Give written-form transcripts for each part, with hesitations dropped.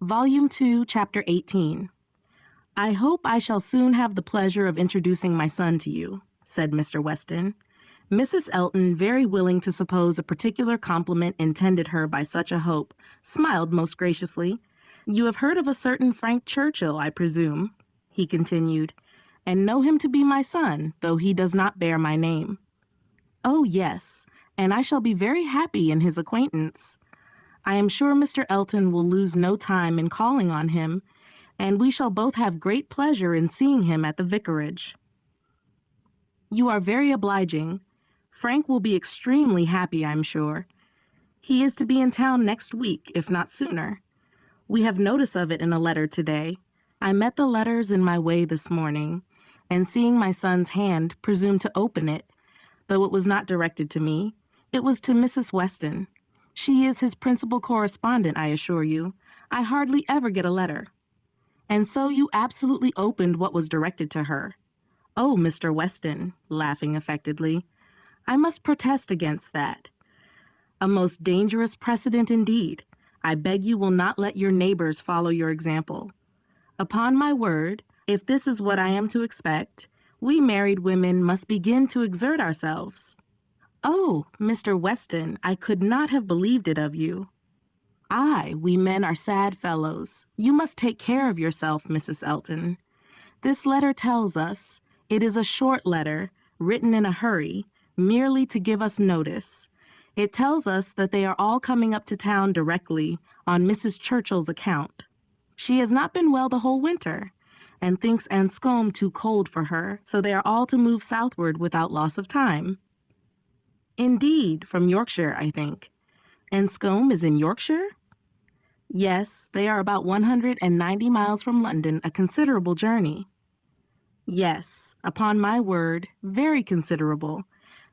Volume 2, Chapter 18. "I hope I shall soon have the pleasure of introducing my son to you," said Mr. Weston. Mrs. Elton, very willing to suppose a particular compliment intended her by such a hope, smiled most graciously. "You have heard of a certain Frank Churchill, I presume," he continued, "and know him to be my son, though he does not bear my name." "Oh, yes, and I shall be very happy in his acquaintance. I am sure Mr. Elton will lose no time in calling on him, and we shall both have great pleasure in seeing him at the vicarage." "You are very obliging. Frank will be extremely happy, I'm sure. He is to be in town next week, if not sooner. We have notice of it in a letter today. I met the letters in my way this morning, and seeing my son's hand, presumed to open it, though it was not directed to me. It was to Mrs. Weston. She is his principal correspondent, I assure you. I hardly ever get a letter." "And so you absolutely opened what was directed to her?" "Oh, Mr. Weston," laughing affectedly, "I must protest against that. A most dangerous precedent indeed. I beg you will not let your neighbors follow your example. Upon my word, if this is what I am to expect, we married women must begin to exert ourselves." "Oh, Mr. Weston, I could not have believed it of you." "Aye, we men are sad fellows. You must take care of yourself, Mrs. Elton. This letter tells us, it is a short letter, written in a hurry, merely to give us notice. It tells us that they are all coming up to town directly on Mrs. Churchill's account. She has not been well the whole winter, and thinks Enscombe too cold for her, so they are all to move southward without loss of time." "Indeed, from Yorkshire, I think. Enscombe is in Yorkshire?" "Yes, they are about 190 miles from London, a considerable journey." "Yes, upon my word, very considerable.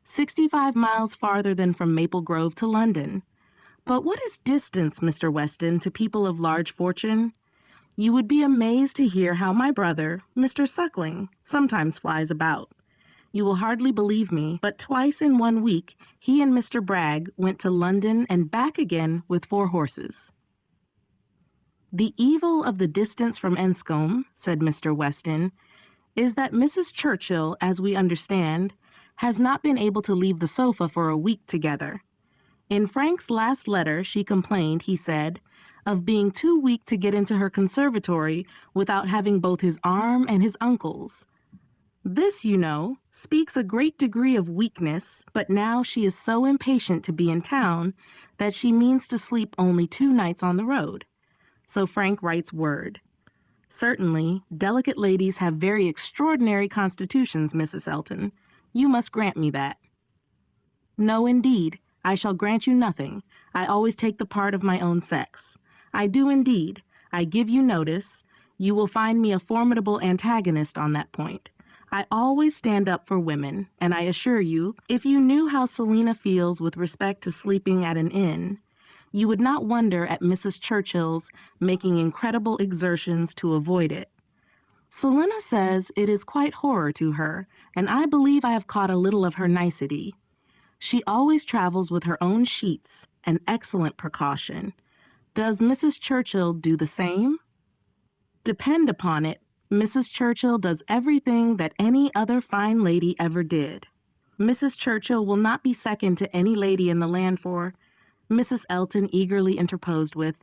65 miles farther than from Maple Grove to London. But what is distance, Mr. Weston, to people of large fortune? You would be amazed to hear how my brother, Mr. Suckling, sometimes flies about. You will hardly believe me, but twice in 1 week he and Mr. Bragg went to London and back again with 4 horses. "The evil of the distance from Enscombe," said Mr. Weston, "is that Mrs. Churchill, as we understand, has not been able to leave the sofa for a week together. In Frank's last letter she complained, he said, of being too weak to get into her conservatory without having both his arm and his uncle's. This, you know, speaks a great degree of weakness, but now she is so impatient to be in town that she means to sleep only 2 nights on the road. So Frank writes word. Certainly, delicate ladies have very extraordinary constitutions, Mrs. Elton. You must grant me that." "No, indeed, I shall grant you nothing. I always take the part of my own sex. I do indeed. I give you notice. You will find me a formidable antagonist on that point. I always stand up for women, and I assure you, if you knew how Selina feels with respect to sleeping at an inn, you would not wonder at Mrs. Churchill's making incredible exertions to avoid it. Selina says it is quite horror to her, and I believe I have caught a little of her nicety. She always travels with her own sheets, an excellent precaution. Does Mrs. Churchill do the same? Depend upon it, Mrs. Churchill does everything that any other fine lady ever did. Mrs. Churchill will not be second to any lady in the land for—" Mrs. Elton eagerly interposed with,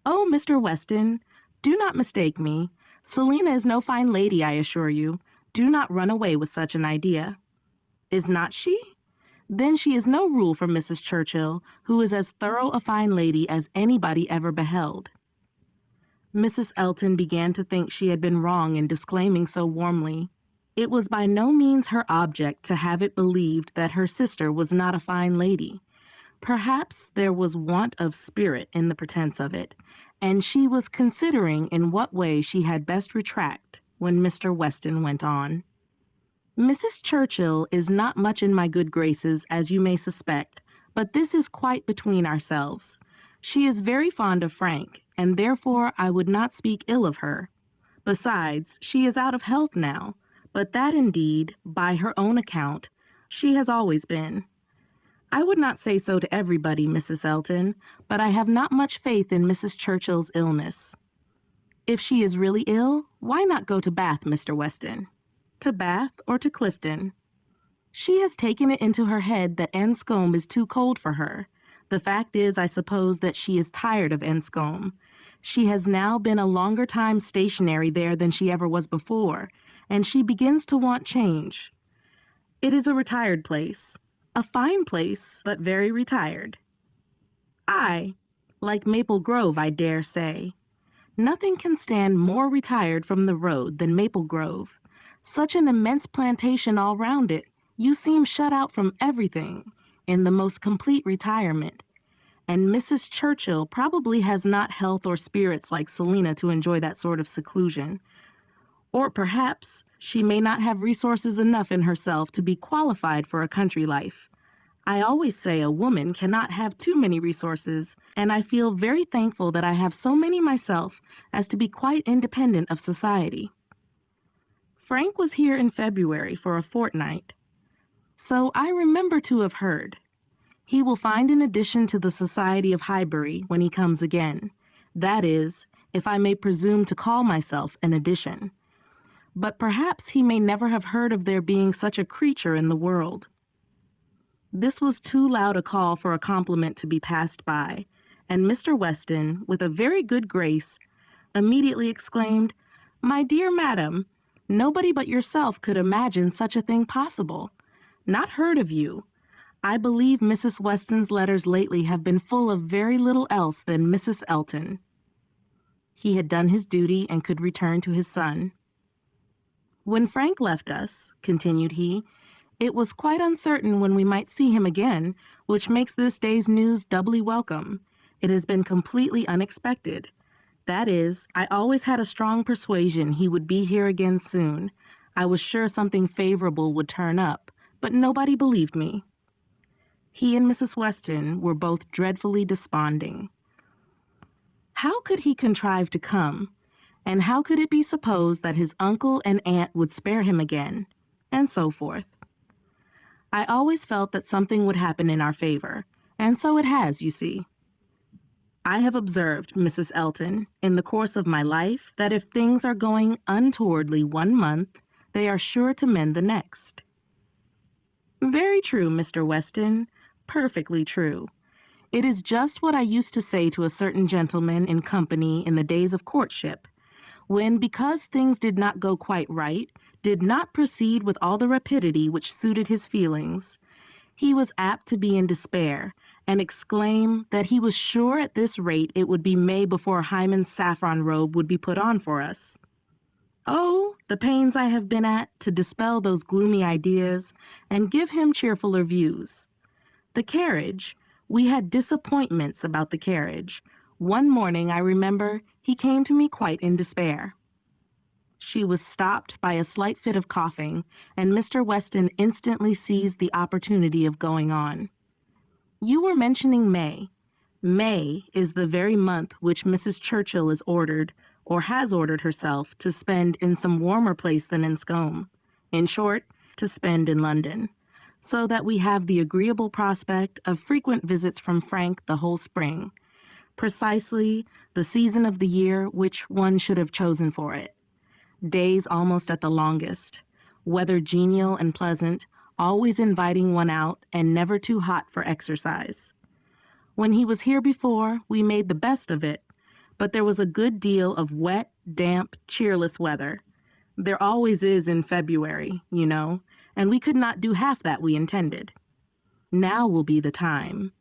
"Oh, Mr. Weston, do not mistake me. Selina is no fine lady, I assure you. Do not run away with such an idea." "Is not she? Then she is no rule for Mrs. Churchill, who is as thorough a fine lady as anybody ever beheld." Mrs. Elton began to think she had been wrong in disclaiming so warmly. It was by no means her object to have it believed that her sister was not a fine lady. Perhaps there was want of spirit in the pretense of it, and she was considering in what way she had best retract when Mr. Weston went on. "Mrs. Churchill is not much in my good graces, as you may suspect, but this is quite between ourselves. She is very fond of Frank, and therefore I would not speak ill of her. Besides, she is out of health now, but that indeed, by her own account, she has always been. I would not say so to everybody, Mrs. Elton, but I have not much faith in Mrs. Churchill's illness. If she is really ill, why not go to Bath, Mr. Weston? To Bath or to Clifton? She has taken it into her head that Enscombe is too cold for her. The fact is, I suppose, that she is tired of Enscombe. She has now been a longer time stationary there than she ever was before, and she begins to want change. It is a retired place. A fine place, but very retired. Aye, like Maple Grove, I dare say. Nothing can stand more retired from the road than Maple Grove. Such an immense plantation all round it. You seem shut out from everything, in the most complete retirement. And Mrs. Churchill probably has not health or spirits like Selina to enjoy that sort of seclusion. Or perhaps she may not have resources enough in herself to be qualified for a country life. I always say a woman cannot have too many resources, and I feel very thankful that I have so many myself as to be quite independent of society. Frank was here in February for a fortnight, so I remember to have heard. He will find an addition to the Society of Highbury when he comes again. That is, if I may presume to call myself an addition. But perhaps he may never have heard of there being such a creature in the world. This was too loud a call for a compliment to be passed by, and Mr. Weston, with a very good grace, immediately exclaimed, "My dear madam, nobody but yourself could imagine such a thing possible. Not heard of you. I believe Mrs. Weston's letters lately have been full of very little else than Mrs. Elton." He had done his duty and could return to his son. "When Frank left us," continued he, "it was quite uncertain when we might see him again, which makes this day's news doubly welcome. It has been completely unexpected. That is, I always had a strong persuasion he would be here again soon. I was sure something favorable would turn up, but nobody believed me." He and Mrs. Weston were both dreadfully desponding. How could he contrive to come? And how could it be supposed that his uncle and aunt would spare him again? And so forth. I always felt that something would happen in our favor, and so it has, you see. I have observed, Mrs. Elton, in the course of my life, that if things are going untowardly 1 month, they are sure to mend the next. Very true, Mr. Weston, perfectly true. It is just what I used to say to a certain gentleman in company in the days of courtship, when, because things did not go quite right, did not proceed with all the rapidity which suited his feelings, he was apt to be in despair, and exclaim that he was sure at this rate it would be May before Hymen's saffron robe would be put on for us. Oh, the pains I have been at to dispel those gloomy ideas and give him cheerfuller views. The carriage, we had disappointments about the carriage. One morning, I remember, he came to me quite in despair. She was stopped by a slight fit of coughing, and Mr. Weston instantly seized the opportunity of going on. "You were mentioning May. May is the very month which Mrs. Churchill is ordered, or has ordered herself, to spend in some warmer place than Enscombe. In short, to spend in London. So that we have the agreeable prospect of frequent visits from Frank the whole spring. Precisely the season of the year which one should have chosen for it. Days almost at the longest, weather genial and pleasant, always inviting one out and never too hot for exercise. When he was here before, we made the best of it, but there was a good deal of wet, damp, cheerless weather. There always is in February, you know, and we could not do half that we intended. Now will be the time.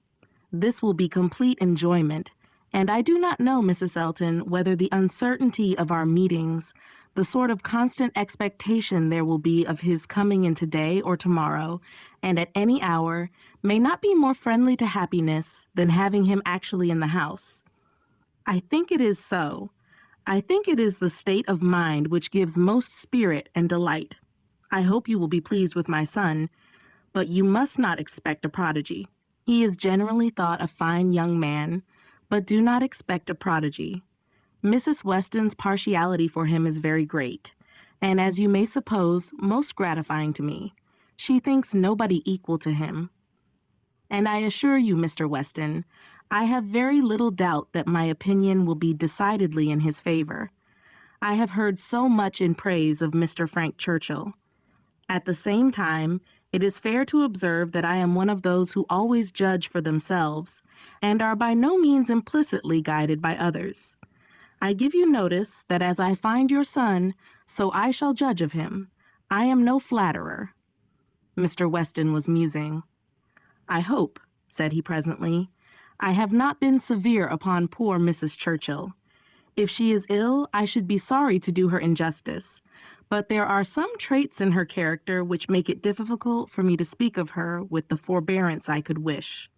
This will be complete enjoyment, and I do not know, Mrs. Elton, whether the uncertainty of our meetings, the sort of constant expectation there will be of his coming in today or tomorrow, and at any hour, may not be more friendly to happiness than having him actually in the house. I think it is so. I think it is the state of mind which gives most spirit and delight. I hope you will be pleased with my son, but you must not expect a prodigy. He is generally thought a fine young man, but do not expect a prodigy. Mrs. Weston's partiality for him is very great, and as you may suppose, most gratifying to me. She thinks nobody equal to him. and I assure you, Mr. Weston, I have very little doubt that my opinion will be decidedly in his favor. I have heard so much in praise of Mr. Frank Churchill. At the same time, it is fair to observe that I am one of those who always judge for themselves, and are by no means implicitly guided by others. I give you notice that as I find your son, so I shall judge of him. I am no flatterer." Mr. Weston was musing. "I hope," said he presently, "I have not been severe upon poor Mrs. Churchill. If she is ill, I should be sorry to do her injustice, but there are some traits in her character which make it difficult for me to speak of her with the forbearance I could wish.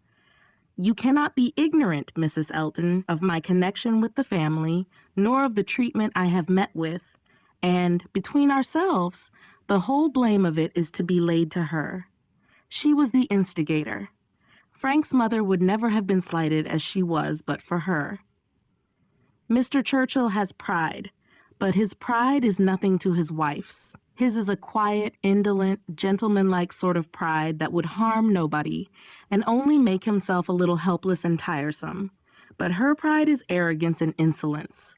You cannot be ignorant, Mrs. Elton, of my connection with the family, nor of the treatment I have met with, and, between ourselves, the whole blame of it is to be laid to her. She was the instigator. Frank's mother would never have been slighted as she was but for her. Mr. Churchill has pride, but his pride is nothing to his wife's. His is a quiet, indolent, gentlemanlike sort of pride that would harm nobody, and only make himself a little helpless and tiresome. But her pride is arrogance and insolence.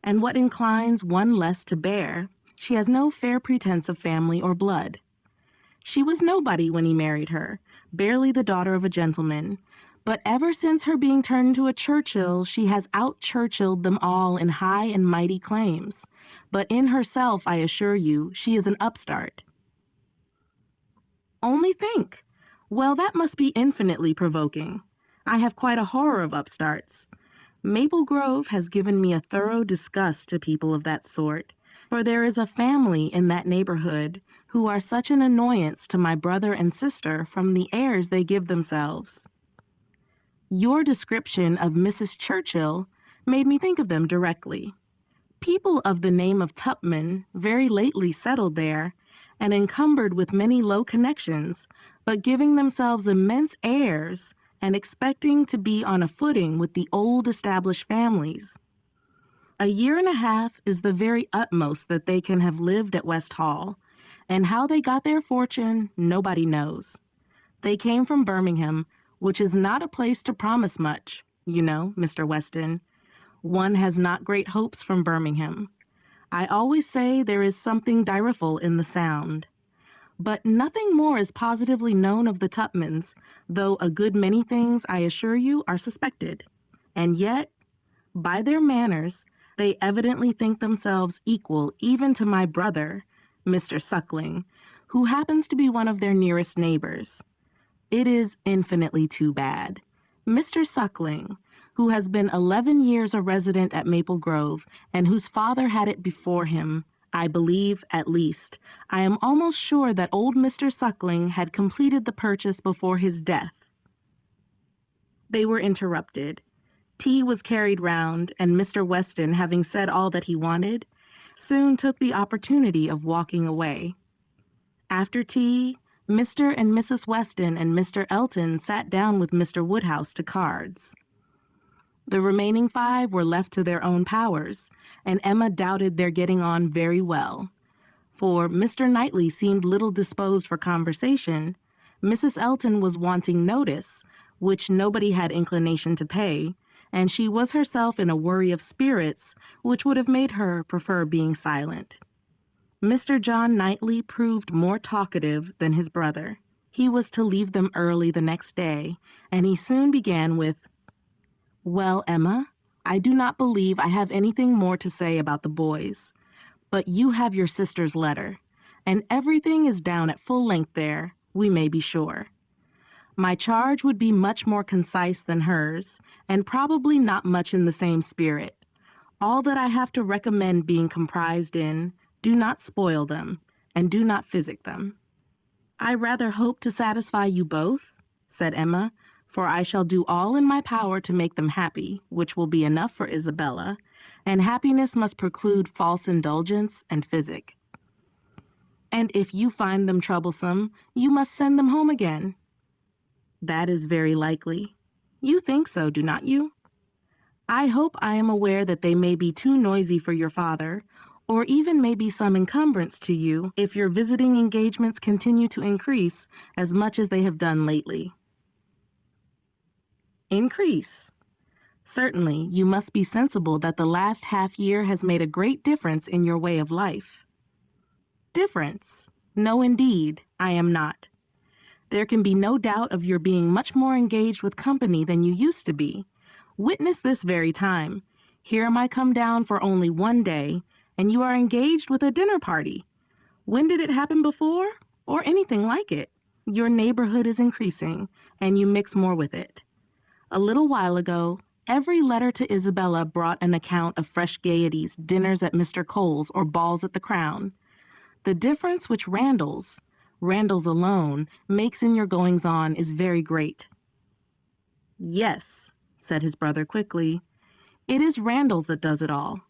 And what inclines one less to bear, she has no fair pretense of family or blood. She was nobody when he married her, barely the daughter of a gentleman, but ever since her being turned into a Churchill, she has out-Churchilled them all in high and mighty claims. But in herself, I assure you, she is an upstart." "Only think! Well, that must be infinitely provoking. I have quite a horror of upstarts. Maple Grove has given me a thorough disgust to people of that sort, for there is a family in that neighborhood who are such an annoyance to my brother and sister from the airs they give themselves. Your description of Mrs. Churchill made me think of them directly. People of the name of Tupman very lately settled there, and encumbered with many low connections, but giving themselves immense airs and expecting to be on a footing with the old established families. A year and a half is the very utmost that they can have lived at West Hall, and how they got their fortune nobody knows. They came from Birmingham, which is not a place to promise much, you know, Mr. Weston. One has not great hopes from Birmingham. I always say there is something direful in the sound. But nothing more is positively known of the Tupmans, though a good many things, I assure you, are suspected. And yet, by their manners, they evidently think themselves equal even to my brother, Mr. Suckling, who happens to be one of their nearest neighbors. It is infinitely too bad. Mr. Suckling, who has been 11 years a resident at Maple Grove, and whose father had it before him, I believe, at least. I am almost sure that old Mr. Suckling had completed the purchase before his death." They were interrupted. Tea was carried round, and Mr. Weston, having said all that he wanted, soon took the opportunity of walking away. After tea, Mr. and Mrs. Weston and Mr. Elton sat down with Mr. Woodhouse to cards. The remaining 5 were left to their own powers, and Emma doubted their getting on very well. For Mr. Knightley seemed little disposed for conversation, Mrs. Elton was wanting notice, which nobody had inclination to pay, and she was herself in a worry of spirits which would have made her prefer being silent. Mr. John Knightley proved more talkative than his brother. He was to leave them early the next day, and he soon began with, "Well, Emma, I do not believe I have anything more to say about the boys, but you have your sister's letter, and everything is down at full length there, we may be sure. My charge would be much more concise than hers, and probably not much in the same spirit. All that I have to recommend being comprised in, do not spoil them, and do not physic them." "I rather hope to satisfy you both," said Emma, "for I shall do all in my power to make them happy, which will be enough for Isabella, and happiness must preclude false indulgence and physic. And if you find them troublesome, you must send them home again." "That is very likely. You think so, do not you?" "I hope I am aware that they may be too noisy for your father, or even may be some encumbrance to you if your visiting engagements continue to increase as much as they have done lately." Increase. Certainly, you must be sensible that the last half year has made a great difference in your way of life. Difference? No, indeed, I am not. There can be no doubt of your being much more engaged with company than you used to be. Witness this very time. Here am I come down for only one day, and you are engaged with a dinner party. When did it happen before, or anything like it? Your neighborhood is increasing, and you mix more with it. A little while ago, every letter to Isabella brought an account of fresh gaieties, dinners at Mr. Cole's, or balls at the Crown. The difference which Randall's alone, makes in your goings-on is very great. Yes, said his brother quickly. It is Randall's that does it all.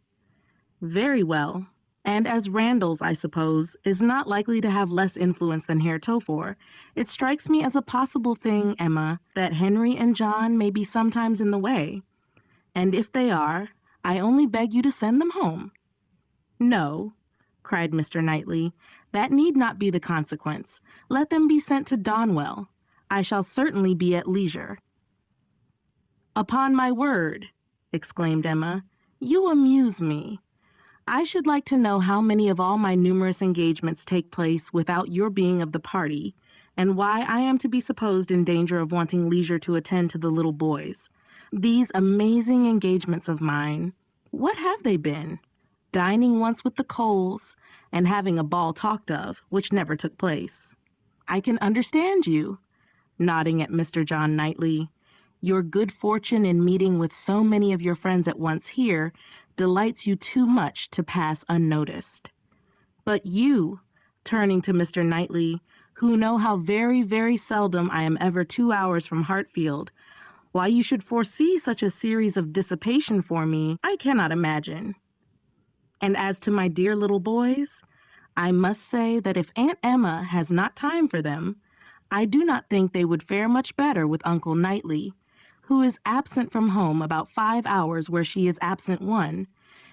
Very well. And as Randall's, I suppose, is not likely to have less influence than heretofore, it strikes me as a possible thing, Emma, that Henry and John may be sometimes in the way. And if they are, I only beg you to send them home. No, cried Mr. Knightley, that need not be the consequence. Let them be sent to Donwell. I shall certainly be at leisure. Upon my word, exclaimed Emma, you amuse me. I should like to know how many of all my numerous engagements take place without your being of the party, and why I am to be supposed in danger of wanting leisure to attend to the little boys. These amazing engagements of mine, what have they been? Dining once with the Coles, and having a ball talked of, which never took place. I can understand you, nodding at Mr. John Knightley. Your good fortune in meeting with so many of your friends at once here delights you too much to pass unnoticed. But you, turning to Mr. Knightley, who know how very, very seldom I am ever 2 hours from Hartfield, why you should foresee such a series of dissipation for me, I cannot imagine. And as to my dear little boys, I must say that if Aunt Emma has not time for them, I do not think they would fare much better with Uncle Knightley, who is absent from home about 5 hours where she is absent 1,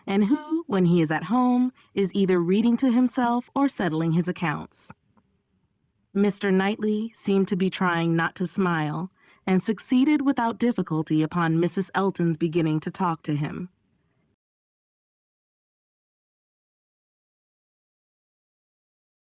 and who, when he is at home, is either reading to himself or settling his accounts. Mr. Knightley seemed to be trying not to smile, and succeeded without difficulty upon Mrs. Elton's beginning to talk to him.